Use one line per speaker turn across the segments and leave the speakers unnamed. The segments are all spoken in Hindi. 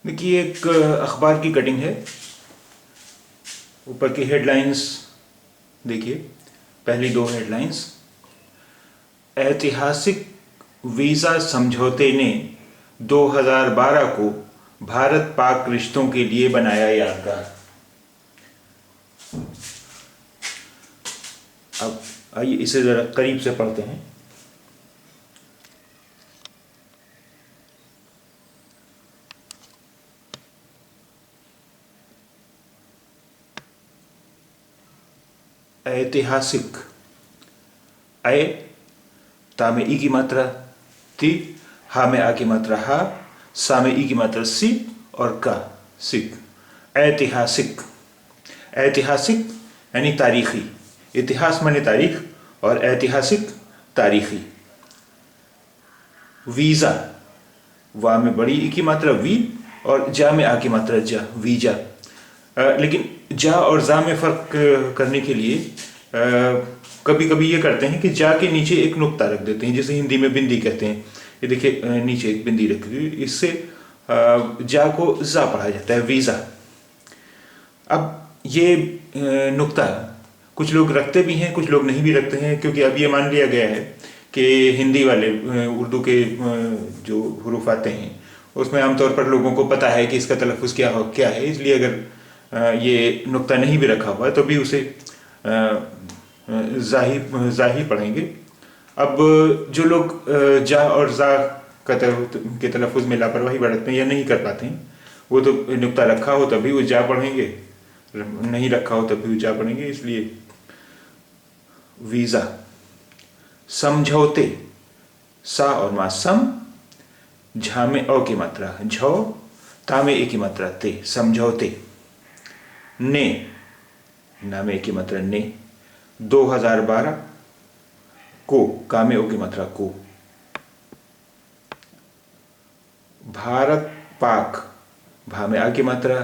देखिए, एक अखबार की कटिंग है। ऊपर की हेडलाइंस देखिए। पहली दो हेडलाइंस, ऐतिहासिक वीज़ा समझौते ने 2012 को भारत पाक रिश्तों के लिए बनाया यादगार। अब आइए इसे ज़रा करीब से पढ़ते हैं। ऐतिहासिक, ऐ ता में ई की मात्रा ती, हा में आ की मात्रा हा, सा में ई की मात्रा सी और का सिक। ऐतिहासिक, ऐतिहासिक यानी तारीखी। इतिहास माने तारीख और ऐतिहासिक तारीखी। वीज़ा, वा में बड़ी ई की मात्रा वी और जा में आ की मात्रा जा, वीजा। लेकिन जा और जा में फ़र्क करने के लिए कभी कभी ये करते हैं कि जा के नीचे एक नुक्ता रख देते हैं, जैसे हिंदी में बिंदी कहते हैं। ये देखिए, नीचे एक बिंदी रखी हुई, इससे जा को जा पढ़ा जाता है, वीज़ा। अब ये नुक्ता कुछ लोग रखते भी हैं, कुछ लोग नहीं भी रखते हैं, क्योंकि अब ये मान लिया गया है कि हिंदी वाले उर्दू के जो हुरूफ आते हैं उसमें आमतौर पर लोगों को पता है कि इसका तलफ़ुज़ क्या है, इसलिए अगर ये नुक्ता नहीं भी रखा हुआ है तो भी उसे जाही पढ़ेंगे। अब जो लोग जा और जा के तलफ़ुज़ में लापरवाही बरतते हैं या नहीं कर पाते हैं, वो तो नुक्ता रखा हो तभी वो जा पढ़ेंगे, नहीं रखा हो तभी वो जा पढ़ेंगे। इसलिए वीज़ा। समझौते, सा और मा सम, झा में अ की मात्रा झौ, ता में ए की मात्रा ते, समझौते। ने, ना में ए की मात्रा ने, 2012 को, का में ओ की मात्रा को। भारत पाक, भा में आ की मात्रा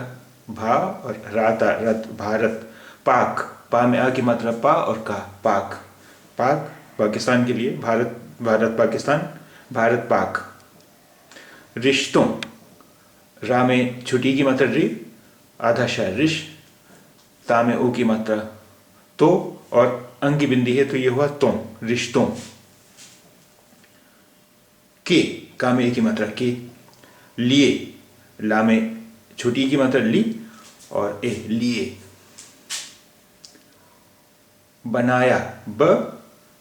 भा और राता रत, भारत पाक, पा में आ की मात्रा पा और का, पाक। पाक पाकिस्तान के लिए, भारत भारत पाकिस्तान, भारत पाक। रिश्तों, रा में छुटी की मात्रा री, आधा शायर रिश, ता में ओ की मात्रा तो और अंग की बिंदी है तो ये हुआ तो, रिश्तों। के, का में ए की मात्रा के। लिए, ला में छोटी की मात्रा ली और ए, लिए। बनाया, ब,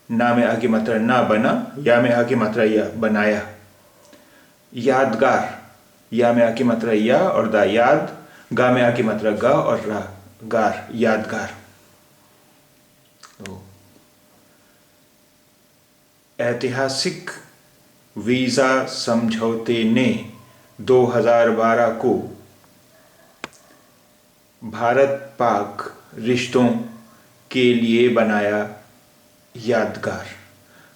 ना में आ की मात्रा ना, बना, या में आ की मात्रा या, बनाया। यादगार, या में आ की मात्रा या और दा, याद, गा में आ की मात्रा गा और रा, गार, यादगार। ऐतिहासिक वीज़ा समझौते ने 2012 को भारत पाक रिश्तों के लिए बनाया यादगार।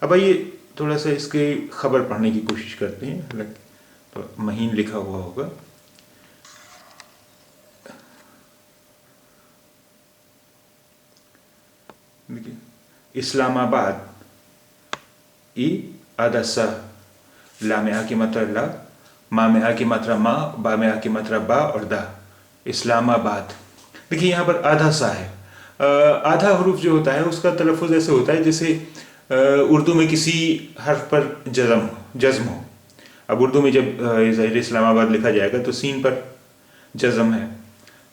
अब आइए थोड़ा सा इसके खबर पढ़ने की कोशिश करते हैं। तो महीन लिखा हुआ होगा। देखिए, इस्लामाबाद, ई आधा सा, ला में आ की मात्रा ला, मा में आ की मात्रा मा, बा में आ की मात्रा बा और दा, इस्लामाबाद। देखिए यहाँ पर आधा सा है। आधा हरूफ जो होता है उसका तलफ़ुज़ ऐसे होता है जैसे उर्दू में किसी हर्फ पर जज़्म हो। अब उर्दू में जब ज़ाहिर इस्लामाबाद लिखा जाएगा तो सीन पर जज़्म है,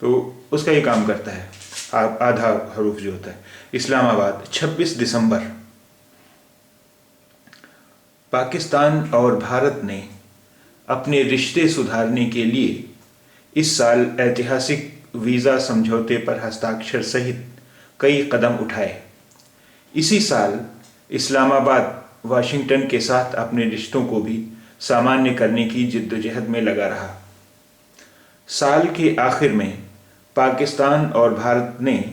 तो उसका ये काम करता है आधा हरूफ जो होता है। इस्लामाबाद, 26 दिसंबर। पाकिस्तान और भारत ने अपने रिश्ते सुधारने के लिए इस साल ऐतिहासिक वीज़ा समझौते पर हस्ताक्षर सहित कई कदम उठाए। इसी साल इस्लामाबाद वाशिंगटन के साथ अपने रिश्तों को भी सामान्य करने की जिद्दोजहद में लगा रहा। साल के आखिर में पाकिस्तान और भारत ने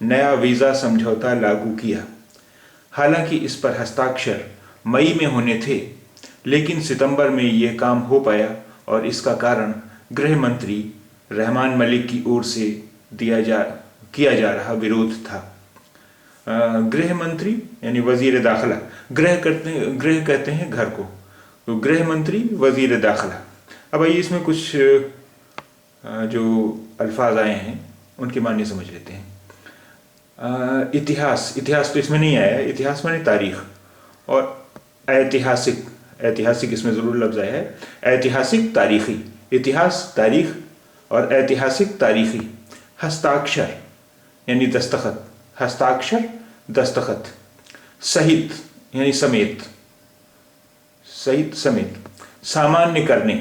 नया वीज़ा समझौता लागू किया। हालांकि इस पर हस्ताक्षर मई में होने थे, लेकिन सितंबर में ये काम हो पाया और इसका कारण गृह मंत्री रहमान मलिक की ओर से किया जा रहा विरोध था। गृह मंत्री यानी वजीर दाखिला, गृह कहते हैं घर को, तो गृह मंत्री वजीर दाखिला। अब आइए इसमें कुछ जो अल्फाज आए हैं उनके मायने समझ लेते हैं। इतिहास, इतिहास तो इसमें नहीं आया है, इतिहास माने तारीख, और ऐतिहासिक, ऐतिहासिक इसमें ज़रूर लफ्ज़ आया है, ऐतिहासिक तारीख़ी, इतिहास तारीख़ और ऐतिहासिक तारीख़ी। हस्ताक्षर यानी दस्तखत, हस्ताक्षर दस्तखत। सहित यानी समेत, सहित समेत। सामान्य करने,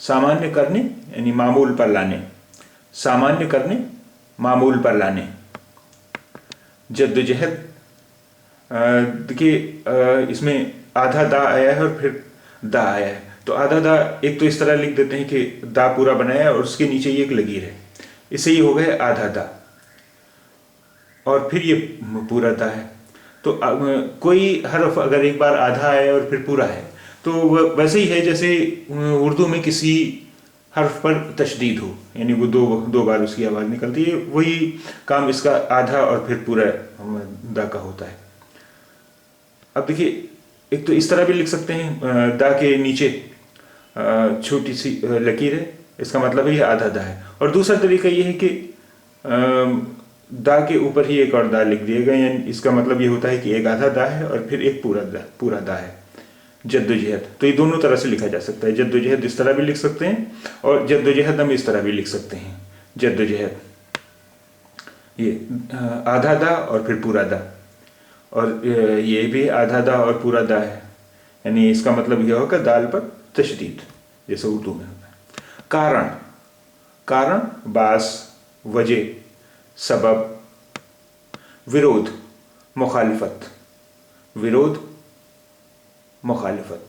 सामान्य करने यानी मामूल पर लाने, सामान्य करने मामूल पर लाने। जद्दोजहद, देखिए इसमें आधा दा आया है और फिर दा आया है, तो आधा दा एक तो इस तरह लिख देते हैं कि दा पूरा बनाया है और उसके नीचे ये एक लकीर है, इससे ये हो गया आधा दा, और फिर ये पूरा दा है। तो कोई हर्फ अगर एक बार आधा है और फिर पूरा है तो वैसे ही है जैसे उर्दू में किसी हर्फ पर तशदीद हो, यानी वो दो बार उसकी आवाज़ निकलती है, वही काम इसका आधा और फिर पूरा दा का होता है। अब देखिए एक तो इस तरह भी लिख सकते हैं, दा के नीचे छोटी सी लकीर है, इसका मतलब है ये आधा दा है। और दूसरा तरीका ये है कि दा के ऊपर ही एक और दा लिख दिया गया, यानी इसका मतलब ये होता है कि एक आधा दा है और फिर एक पूरा दा है। जद्दोजहद, तो ये दोनों तरह से लिखा जा सकता है। जद्दोजहद इस तरह भी लिख सकते हैं और जद्दोजहद हम इस तरह भी लिख सकते हैं। जद्दोजहद ये आधा दा और फिर पूरा दा, और ये भी आधा दा और पूरा दा है, यानी इसका मतलब यह होगा दाल पर तशदीद, जैसे उर्दू में होता है। कारण, कारण बास, वजह, सबब। विरोध, मुखालिफत, विरोध मुखालिफत।